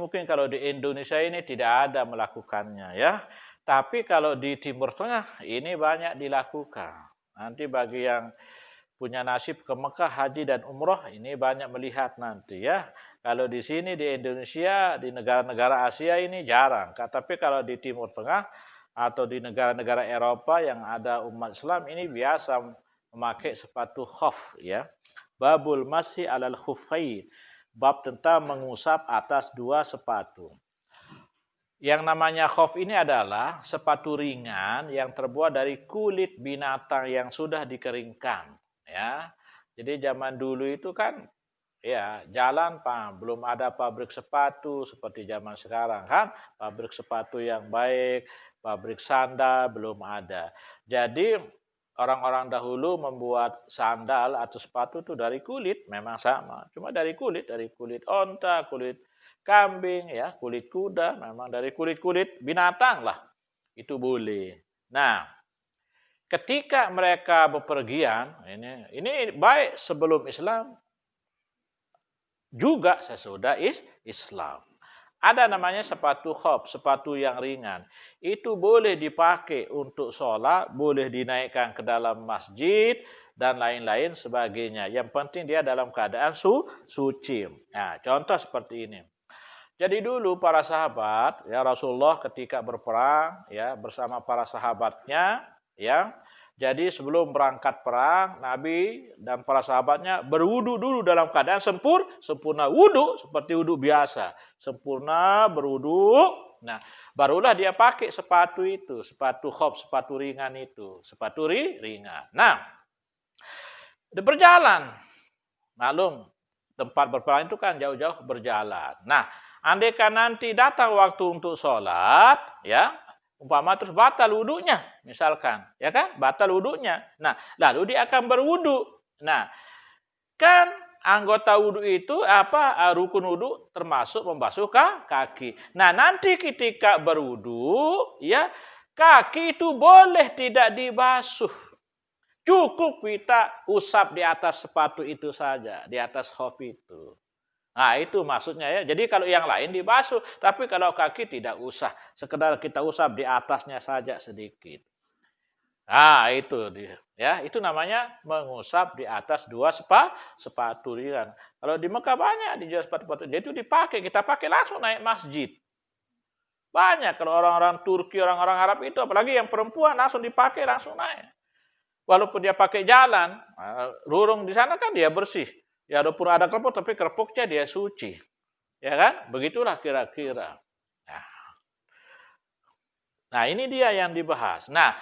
mungkin kalau di Indonesia ini tidak ada melakukannya ya. Tapi kalau di Timur Tengah ini banyak dilakukan. Nanti bagi yang punya nasib ke Mekah, haji dan umroh ini banyak melihat nanti ya. Kalau di sini di Indonesia, di negara-negara Asia ini jarang. Tapi kalau di Timur Tengah atau di negara-negara Eropa yang ada umat Islam ini biasa memakai sepatu khuf ya. Babul masih alal khuffain. Bab tentang mengusap atas dua sepatu. Yang namanya khuf ini adalah sepatu ringan yang terbuat dari kulit binatang yang sudah dikeringkan, ya. Jadi zaman dulu itu kan ya jalan belum ada pabrik sepatu seperti zaman sekarang kan, pabrik sepatu yang baik, pabrik sandal belum ada. Jadi orang-orang dahulu membuat sandal atau sepatu itu dari kulit, memang sama, cuma dari kulit onta, kulit kambing, ya, kulit kuda, memang dari kulit-kulit binatang lah. Itu boleh. Nah, ketika mereka bepergian, ini baik sebelum Islam juga sesudah Islam. Ada namanya sepatu khuf, sepatu yang ringan. Itu boleh dipakai untuk sholat, boleh dinaikkan ke dalam masjid, dan lain-lain sebagainya. Yang penting dia dalam keadaan suci. Nah, contoh seperti ini. Jadi dulu para sahabat, ya Rasulullah ketika berperang, ya bersama para sahabatnya, ya. Jadi sebelum berangkat perang, Nabi dan para sahabatnya berwudu dulu dalam keadaan sempurna wudu seperti wudu biasa, sempurna berwudu. Nah, barulah dia pakai sepatu itu, sepatu khuf, sepatu ringan itu, sepatu ringan. Nah, berjalan, maklum tempat berperang itu kan jauh-jauh berjalan. Nah, andaikan nanti datang waktu untuk sholat, ya, umpama terus batal wudunya, misalkan, ya kan, batal wudunya. Nah, lalu dia akan berwudu. Nah, kan anggota wudu itu rukun wudu termasuk membasuh kaki. Nah, nanti ketika berwudu, ya, kaki itu boleh tidak dibasuh. Cukup kita usap di atas sepatu itu saja, di atas khuf itu. Nah, itu maksudnya ya. Jadi kalau yang lain dibasuh, tapi kalau kaki tidak usah. Sekedar kita usap di atasnya saja sedikit. Nah, itu dia. Ya, itu namanya mengusap di atas dua sepatu ringan. Kalau di Mekah banyak dijual sepatu-sepatu. Jadi itu dipakai, kita pakai langsung naik masjid. Banyak kalau orang-orang Turki, orang-orang Arab itu, apalagi yang perempuan langsung dipakai, langsung naik. Walaupun dia pakai jalan, rurung di sana kan dia bersih. Ya walaupun ada kerupuk, tapi kerupuknya dia suci. Ya kan? Begitulah kira-kira. Nah, ini dia yang dibahas. Nah,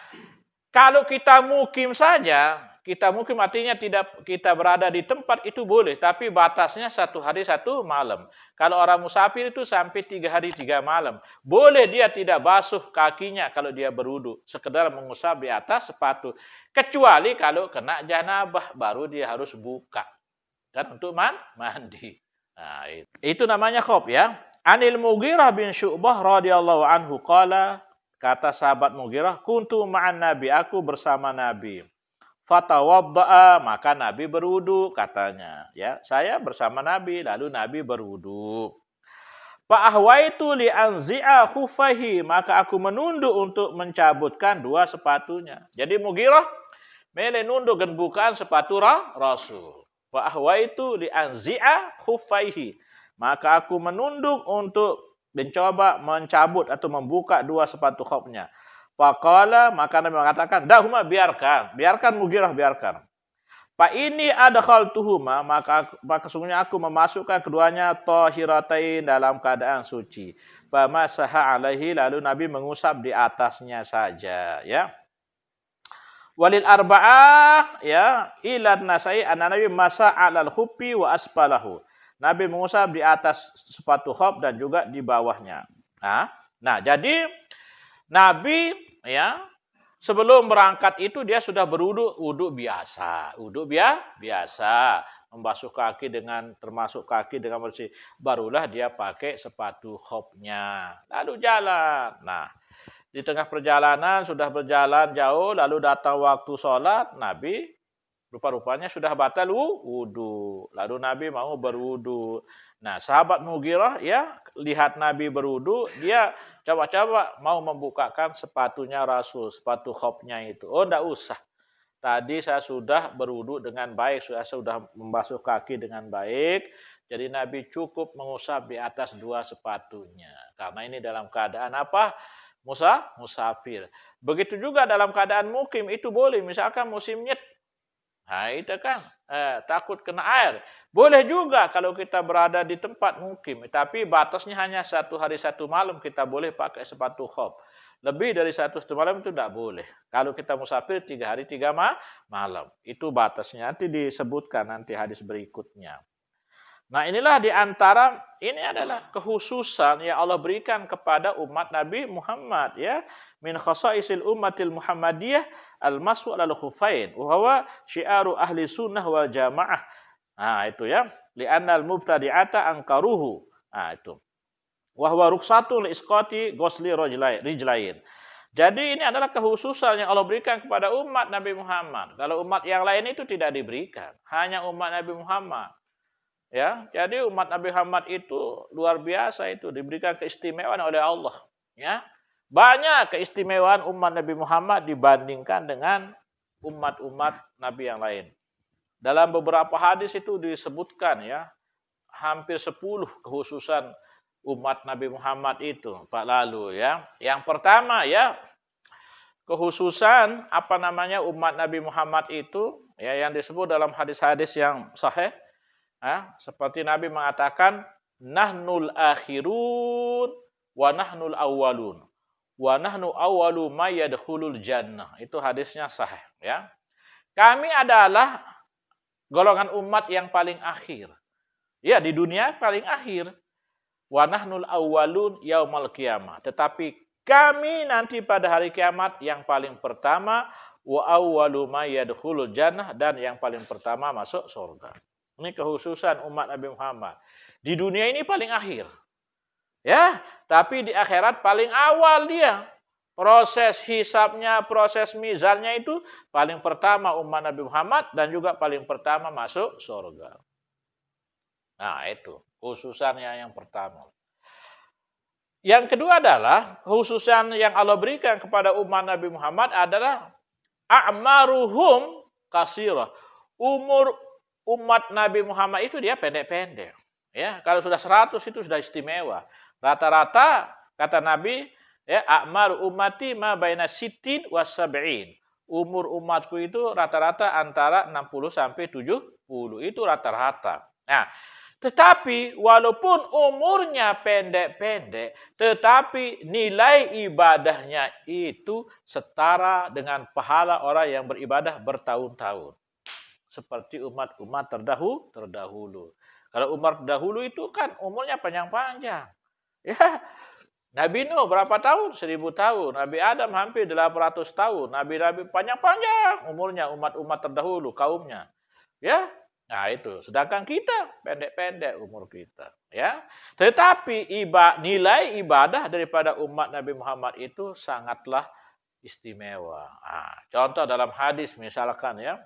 kalau kita mukim saja, kita mukim artinya tidak kita berada di tempat itu boleh, tapi batasnya 1 hari 1 malam. Kalau orang musafir itu sampai 3 hari 3 malam. Boleh dia tidak basuh kakinya kalau dia berwudu, sekedar mengusap di atas sepatu. Kecuali kalau kena janabah, baru dia harus buka. Kan untuk mandi. Nah, itu namanya khuf ya. Anil Mughirah bin Syu'bah radhiyallahu anhu qala, kata sahabat Mughirah, kuntu ma'an Nabi, aku bersama Nabi. Fatawadda'a, maka Nabi berwudu katanya. Ya, saya bersama Nabi, lalu Nabi berwudu. Fa'ahwaitu li'anzi'a khufaihi, maka aku menunduk untuk mencabutkan dua sepatunya. Jadi Mughirah mele nunduk dan bukaan sepatu Rasul. Fa'ahwaitu li'anzi'a khufaihi, maka aku menunduk untuk mencoba mencabut atau membuka dua sepatu khufnya. Faqala, maka Nabi mengatakan, dahuma, biarkan Mughirah, biarkan. Fa ini adkhaltuhuma, maka sesungguhnya aku memasukkan keduanya tahiratain dalam keadaan suci. Fa masaha alaihi, lalu Nabi mengusap di atasnya saja, ya. Walil arba'ah, ya, ilad nasai, Nabi masa alal khuffi wa asfalahu. Nabi mengusap di atas sepatu khuf dan juga di bawahnya. Nah, jadi Nabi ya sebelum berangkat itu dia sudah wudu biasa, membasuh kaki termasuk kaki dengan bersih. Barulah dia pakai sepatu khufnya. Lalu jalan. Nah, di tengah perjalanan sudah berjalan jauh, lalu datang waktu sholat, Nabi rupa-rupanya sudah batal wudu. Lalu Nabi mau berwudu. Nah, sahabat Mughirah ya lihat Nabi berwudu, dia coba-coba mau membukakan sepatunya Rasul, sepatu khofnya itu. Oh, enggak usah. Tadi saya sudah berwudu dengan baik, saya sudah membasuh kaki dengan baik. Jadi Nabi cukup mengusap di atas dua sepatunya. Karena ini dalam keadaan apa? Musafir. Begitu juga dalam keadaan mukim itu boleh. Misalkan musim nyet. Nah itu kan takut kena air. Boleh juga kalau kita berada di tempat mukim. Tapi batasnya hanya 1 hari 1 malam kita boleh pakai sepatu khuf. Lebih dari 1 malam itu tidak boleh. Kalau kita musafir 3 hari 3 malam. Itu batasnya. Nanti disebutkan nanti hadis berikutnya. Nah inilah diantara ini adalah kekhususan yang Allah berikan kepada umat Nabi Muhammad ya min khasaisil ummatil Muhammadiyah al-mashu al khufain wa huwa syiaru ahli sunnah wal jamaah. Nah itu ya li'anna al-mubtadi'ata ankaruhu. Nah itu. Wa huwa rukhsatu li isqati ghusli rijlain. Jadi ini adalah kekhususan yang Allah berikan kepada umat Nabi Muhammad. Kalau umat yang lain itu tidak diberikan, hanya umat Nabi Muhammad. Ya, jadi umat Nabi Muhammad itu luar biasa itu diberikan keistimewaan oleh Allah. Ya, banyak keistimewaan umat Nabi Muhammad dibandingkan dengan umat-umat Nabi yang lain. Dalam beberapa hadis itu disebutkan ya, hampir 10 kekhususan umat Nabi Muhammad itu Pak lalu ya. Yang pertama ya, kekhususan apa namanya umat Nabi Muhammad itu ya yang disebut dalam hadis-hadis yang sahih. Seperti Nabi mengatakan, nahnul akhirun wa nahnul awwalun wa nahnu awwalu may yadkhulul jannah. Itu hadisnya sahih ya. Kami adalah golongan umat yang paling akhir. Ya, di dunia paling akhir. Wa nahnul awwalun yaumal qiyamah. Tetapi kami nanti pada hari kiamat yang paling pertama wa awwalu may yadkhulul jannah dan yang paling pertama masuk surga. Ini kekhususan umat Nabi Muhammad. Di dunia ini paling akhir. Ya, tapi di akhirat paling awal dia. Proses hisabnya, proses mizannya itu paling pertama umat Nabi Muhammad dan juga paling pertama masuk surga. Nah, itu khususannya yang pertama. Yang kedua adalah khususan yang Allah berikan kepada umat Nabi Muhammad adalah a'maruhum kasirah. Umur umat Nabi Muhammad itu dia pendek-pendek. Ya, kalau sudah 100 itu sudah istimewa. Rata-rata kata Nabi, ya, a'mar ummati ma baina sittin wa sab'in. Umur umatku itu rata-rata antara 60 sampai 70. Itu rata-rata. Nah, tetapi walaupun umurnya pendek-pendek, tetapi nilai ibadahnya itu setara dengan pahala orang yang beribadah bertahun-tahun. Seperti umat-umat terdahulu. Kalau umat terdahulu itu kan umurnya panjang-panjang. Ya, Nabi Nuh berapa tahun? 1000 tahun. Nabi Adam hampir 800 tahun. Nabi-nabi panjang-panjang umurnya umat-umat terdahulu kaumnya. Ya, nah itu. Sedangkan kita pendek-pendek umur kita. Ya, tetapi nilai ibadah daripada umat Nabi Muhammad itu sangatlah istimewa. Nah, contoh dalam hadis misalkan ya.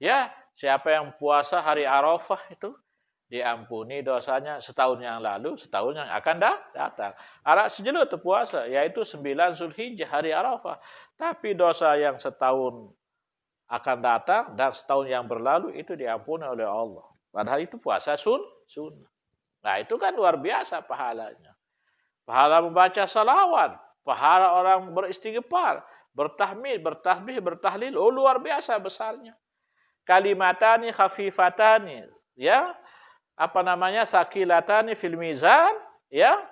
Ya, siapa yang puasa hari Arafah itu diampuni dosanya setahun yang lalu, setahun yang akan datang. Arak sejelut itu puasa, yaitu 9 Zulhijjah hari Arafah. Tapi dosa yang setahun akan datang dan setahun yang berlalu itu diampuni oleh Allah. Padahal itu puasa sunnah. Nah itu kan luar biasa pahalanya. Pahala membaca salawat, pahala orang beristighfar, bertahmid, bertasbih, bertahlil, oh luar biasa besarnya. Kalimatani khafifatani, ya, apa namanya, sakilatani fil mizan, ya,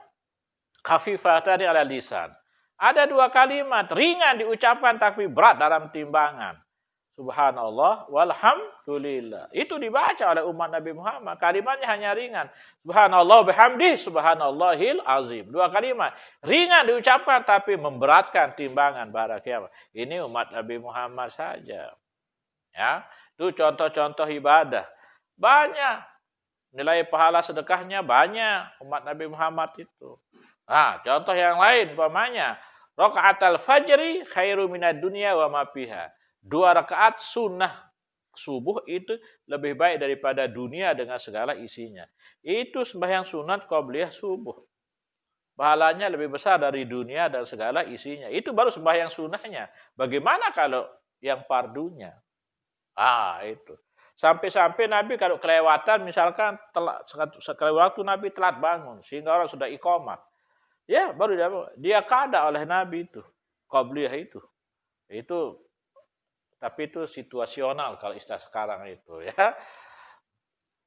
khafifatani ala lisan. Ada 2 kalimat ringan diucapkan tapi berat dalam timbangan. Subhanallah walhamdulillah. Itu dibaca oleh umat Nabi Muhammad. Kalimatnya hanya ringan. Subhanallah bihamdih, subhanallahil azim. 2 kalimat ringan diucapkan tapi memberatkan timbangan pada kiamat. Ini umat Nabi Muhammad saja. Ya. Itu contoh-contoh ibadah. Banyak. Nilai pahala sedekahnya banyak umat Nabi Muhammad itu. Nah, contoh yang lain umpamanya, rakaatul fajri khairu minad dunya wa ma fiha. 2 rakaat sunnah subuh itu lebih baik daripada dunia dengan segala isinya. Itu sembahyang sunat qabliyah subuh. Pahalanya lebih besar dari dunia dan segala isinya. Itu baru sembahyang sunahnya. Bagaimana kalau yang fardunya? Itu. Sampai-sampai Nabi kalau kelewatan, misalkan sekali waktu Nabi telat bangun, sehingga orang sudah iqamat. Ya, baru dia kada oleh Nabi itu. Qabliyah itu. Itu, tapi itu situasional kalau istilah sekarang itu ya.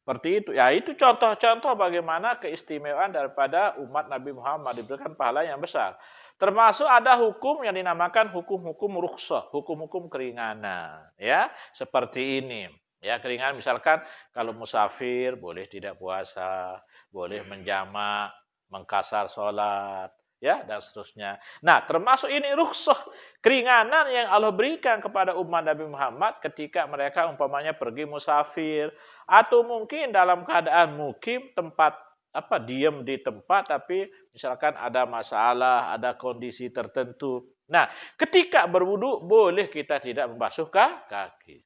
Seperti itu. Ya, itu contoh-contoh bagaimana keistimewaan daripada umat Nabi Muhammad diberikan pahala yang besar. Termasuk ada hukum yang dinamakan hukum-hukum rukhsah, hukum-hukum keringanan, ya. Seperti ini. Ya, keringanan misalkan kalau musafir boleh tidak puasa, boleh menjamak, mengkasar sholat, ya, dan seterusnya. Nah, termasuk ini rukhsah, keringanan yang Allah berikan kepada umat Nabi Muhammad ketika mereka umpamanya pergi musafir, atau mungkin dalam keadaan mukim tempat diam di tempat tapi misalkan ada masalah, ada kondisi tertentu. Nah, ketika berwudu boleh kita tidak membasuh kaki.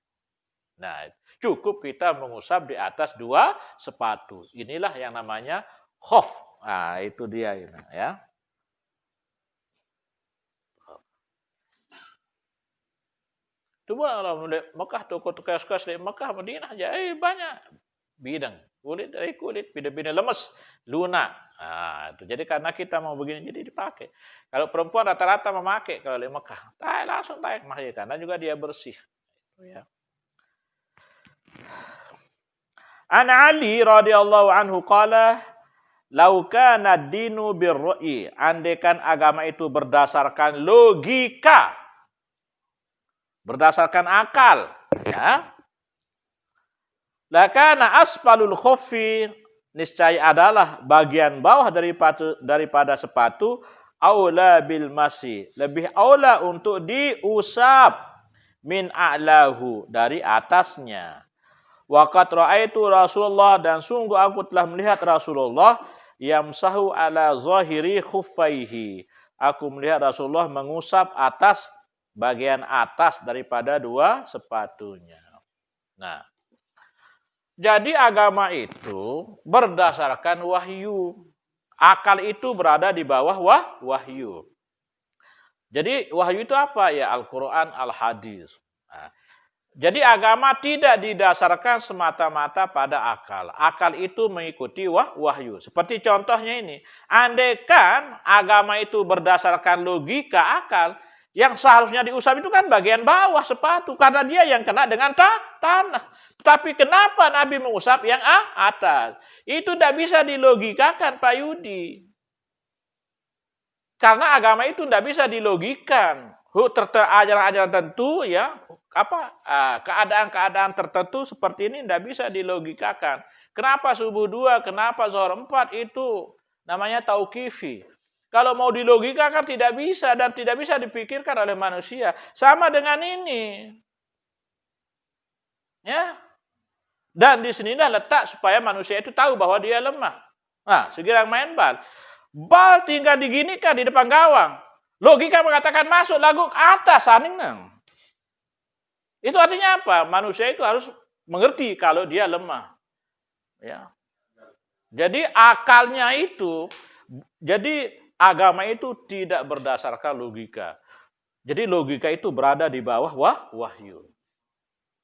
Nah, cukup kita mengusap di atas 2 sepatu. Inilah yang namanya khuf. Nah, itu dia ini, ya. Coba kalau di Mekah, toko-toko kios di Mekah, Madinah aja, banyak bidang. Kulit dari kulit, bidang-bidang lemes, lunak. Nah, itu. Jadi karena kita mau begini, jadi dipakai. Kalau perempuan rata-rata memakai kalau di Mekah, langsung tarik mahir karena juga dia bersih. Ya. An Ali radhiyallahu anhu qala, "Lau kana ad-dinu bir-ra'yi." Andaikan agama itu berdasarkan logika, berdasarkan akal, ya. Lakana asfalul khuffi, niscaya adalah bagian bawah daripada sepatu aula bil masi, lebih aula untuk diusap min a'lahu, dari atasnya. Waqad ra'aitu Rasulullah, dan sungguh aku telah melihat Rasulullah yamsahu ala zahiri khuffaihi. Aku melihat Rasulullah mengusap atas bagian atas daripada 2 sepatunya. Nah, jadi agama itu berdasarkan wahyu. Akal itu berada di bawah wahyu. Jadi wahyu itu apa? Ya Al-Quran, Al-Hadis. Nah, jadi agama tidak didasarkan semata-mata pada akal. Akal itu mengikuti wahyu. Seperti contohnya ini. Andaikan agama itu berdasarkan logika akal, yang seharusnya diusap itu kan bagian bawah sepatu. Karena dia yang kena dengan tanah. Tapi kenapa Nabi mengusap yang atas? Itu tidak bisa dilogikakan, Pak Yudi. Karena agama itu tidak bisa dilogikan. Ajaran-ajaran tentu, ya, keadaan-keadaan tertentu seperti ini tidak bisa dilogikakan. Kenapa subuh 2, kenapa zuhur 4, itu namanya tauqifi. Kalau mau dilogikakan tidak bisa, dan tidak bisa dipikirkan oleh manusia. Sama dengan ini. Ya. Dan di sinilah letak supaya manusia itu tahu bahwa dia lemah. Nah, sekiranya main bal. Bal tinggal diginikan di depan gawang. Logika mengatakan masuk lagu ke atas saning nang. Itu artinya apa? Manusia itu harus mengerti kalau dia lemah. Ya. Jadi akalnya itu, jadi agama itu tidak berdasarkan logika. Jadi logika itu berada di bawah wahyu.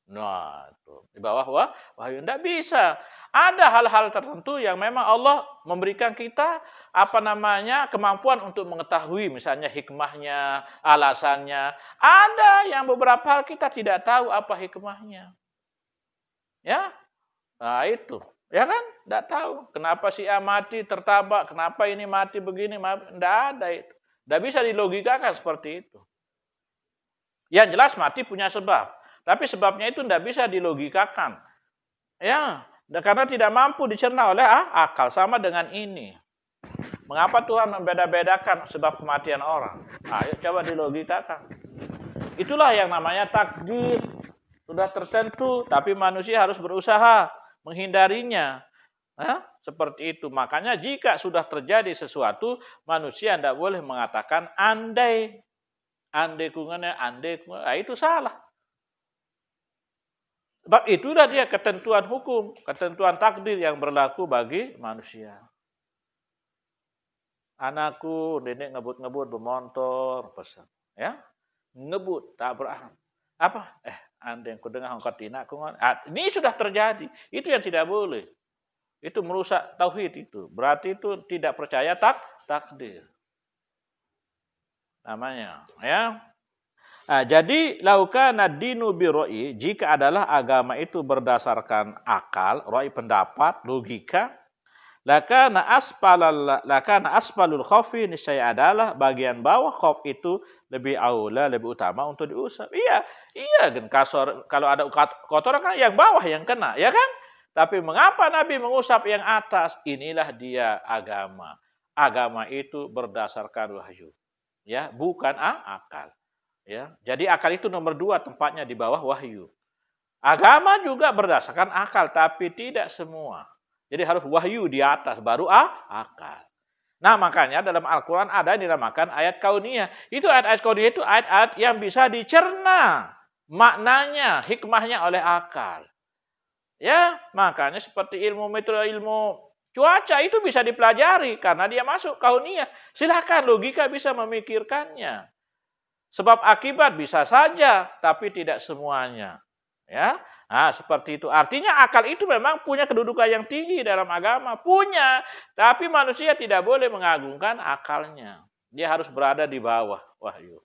Nah, itu di bawah wahyu. Tidak bisa. Ada hal-hal tertentu yang memang Allah memberikan kita kemampuan untuk mengetahui, misalnya hikmahnya, alasannya. Ada yang beberapa hal kita tidak tahu apa hikmahnya. Ya, nah itu. Ya kan? Tidak tahu. Kenapa si A mati tertabak, kenapa ini mati begini, tidak ada itu. Tidak bisa dilogikakan seperti itu. Yang jelas mati punya sebab. Tapi sebabnya itu tidak bisa dilogikakan. Ya, karena tidak mampu dicerna oleh akal. Sama dengan ini. Mengapa Tuhan membeda-bedakan sebab kematian orang? Ayo coba dilogikakan. Itulah yang namanya takdir. Sudah tertentu, tapi manusia harus berusaha menghindarinya. Seperti itu. Makanya jika sudah terjadi sesuatu, manusia tidak boleh mengatakan andai. Andai kungannya, itu salah. Sebab itulah dia ketentuan hukum, ketentuan takdir yang berlaku bagi manusia. Anakku, nenek ngebut-ngebut bermotor, pesan. Ya, ngebut, tabrak. Apa? Anda yang kudengar hongkot tina, ini sudah terjadi. Itu yang tidak boleh. Itu merusak tauhid itu. Berarti itu tidak percaya takdir. Namanya, ya. Nah, jadi laukana dinu biroi, jika adalah agama itu berdasarkan akal, roi pendapat, logika, lakana asfalul khaufi niscaya adalah bagian bawah khauf itu lebih aula, lebih utama untuk diusap. Iya kan kalau ada kotoran kan yang bawah yang kena, ya kan? Tapi mengapa Nabi mengusap yang atas? Inilah dia agama. Agama itu berdasarkan wahyu, ya, bukan akal. Ya, jadi akal itu nomor 2 tempatnya di bawah wahyu. Agama juga berdasarkan akal, tapi tidak semua. Jadi harus wahyu di atas, baru akal. Nah, makanya dalam Al-Quran ada yang dinamakan ayat kauniyah. Itu ayat-ayat kauniyah itu ayat-ayat yang bisa dicerna maknanya, hikmahnya oleh akal. Ya, makanya seperti ilmu metro, ilmu cuaca itu bisa dipelajari karena dia masuk kauniyah. Silakan, logika bisa memikirkannya. Sebab akibat bisa saja, tapi tidak semuanya. Ya, nah seperti itu. Artinya akal itu memang punya kedudukan yang tinggi dalam agama, punya. Tapi manusia tidak boleh mengagungkan akalnya. Dia harus berada di bawah wahyu.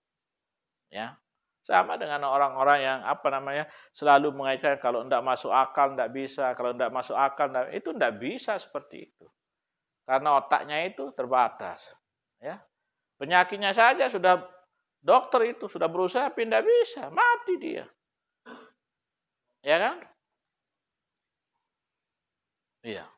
Ya, sama dengan orang-orang yang selalu mengaitkan kalau tidak masuk akal tidak bisa, kalau tidak masuk akal itu tidak bisa seperti itu. Karena otaknya itu terbatas. Ya, penyakitnya saja sudah. Dokter itu sudah berusaha pindah bisa, mati dia. Ya kan? Iya.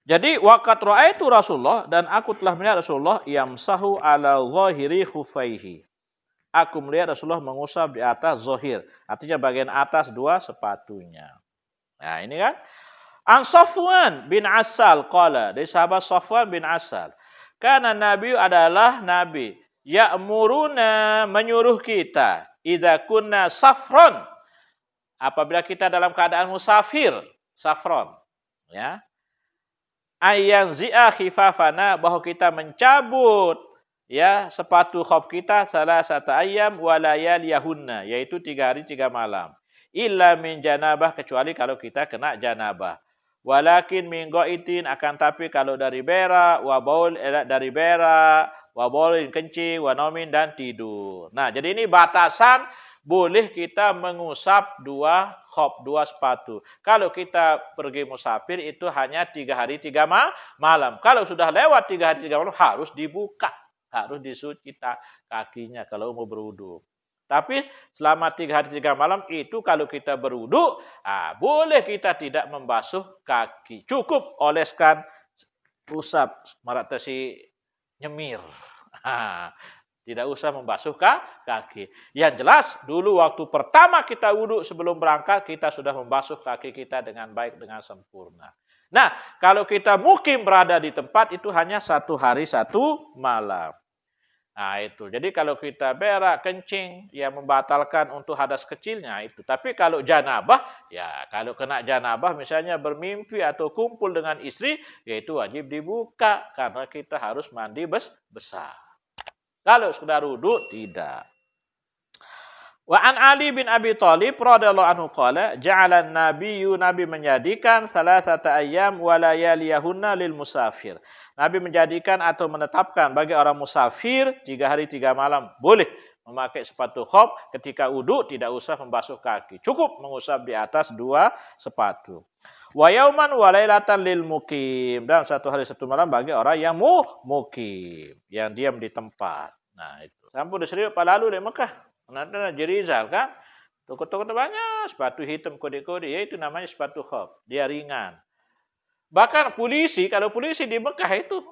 Jadi waqat ra'aitu Rasulullah dan aku telah melihat Rasulullah yamsahu ala zahiri khufaihi. Aku melihat Rasulullah mengusap di atas zahir, artinya bagian atas dua sepatunya. Nah, ini kan An Safwan bin Asal qala, dari sahabat Safwan bin Asal. Karena Nabi adalah Nabi. Ya'muruna menyuruh kita. Idza kunna safron. Apabila kita dalam keadaan musafir. Safron. Ya. Ayyan zi'a khifafana. Bahwa kita mencabut. Ya, sepatu khuf kita. Salah satu ayam walayal yahunna. Yaitu 3 hari 3 malam. Illa min janabah. Kecuali kalau kita kena janabah. Walakin min go'itin akan tapi kalau dari berak, wabaul dari berak, wabaulin kencing, wanomin dan tidur. Nah, jadi ini batasan boleh kita mengusap 2 khuf, 2 sepatu. Kalau kita pergi musafir itu hanya 3 hari 3 malam. Kalau sudah lewat 3 hari 3 malam harus dibuka, harus disuci kakinya kalau mau berwudu. Tapi selama 3 hari 3 malam itu kalau kita berwudu, boleh kita tidak membasuh kaki. Cukup oleskan usap maratasi nyemir. Tidak usah membasuh kaki. Yang jelas dulu waktu pertama kita wudu sebelum berangkat kita sudah membasuh kaki kita dengan baik, dengan sempurna. Nah, kalau kita mukim berada di tempat itu hanya 1 hari 1 malam. Nah itu, jadi kalau kita berak, kencing, ya membatalkan untuk hadas kecilnya itu. Tapi kalau janabah, ya kalau kena janabah misalnya bermimpi atau kumpul dengan istri, ya itu wajib dibuka. Karena kita harus mandi besar. Kalau sekedar wudu, tidak. Wa an Ali bin Abi Thalib radhiyallahu anhu qala ja'ala an-nabiyyu nabi menjadikan salasata ayyam wa layaliyahunna lil musafir. Nabi menjadikan atau menetapkan bagi orang musafir 3 hari 3 malam boleh memakai sepatu khuf ketika wudu tidak usah membasuh kaki. Cukup mengusap di atas 2 sepatu. Wa yauman wa lailatan lil muqim dan 1 hari 1 malam bagi orang yang muqim, yang diam di tempat. Nah itu. Sampun diserius lalu di Mekah. Nanti Jerizal kan, toko-toko banyak sepatu hitam kode-kode, ya itu namanya sepatu khuf, dia ringan. Bahkan polisi, kalau polisi di Mekah itu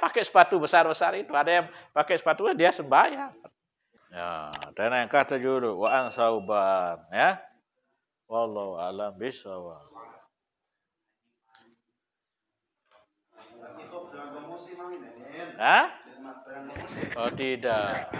pakai sepatu besar-besar itu, ada yang pakai sepatu dia sembahyang. Ya, dan yang kata judul wa an sauban, ya. Wallahu a'lam bishawab. Hah? Oh tidak.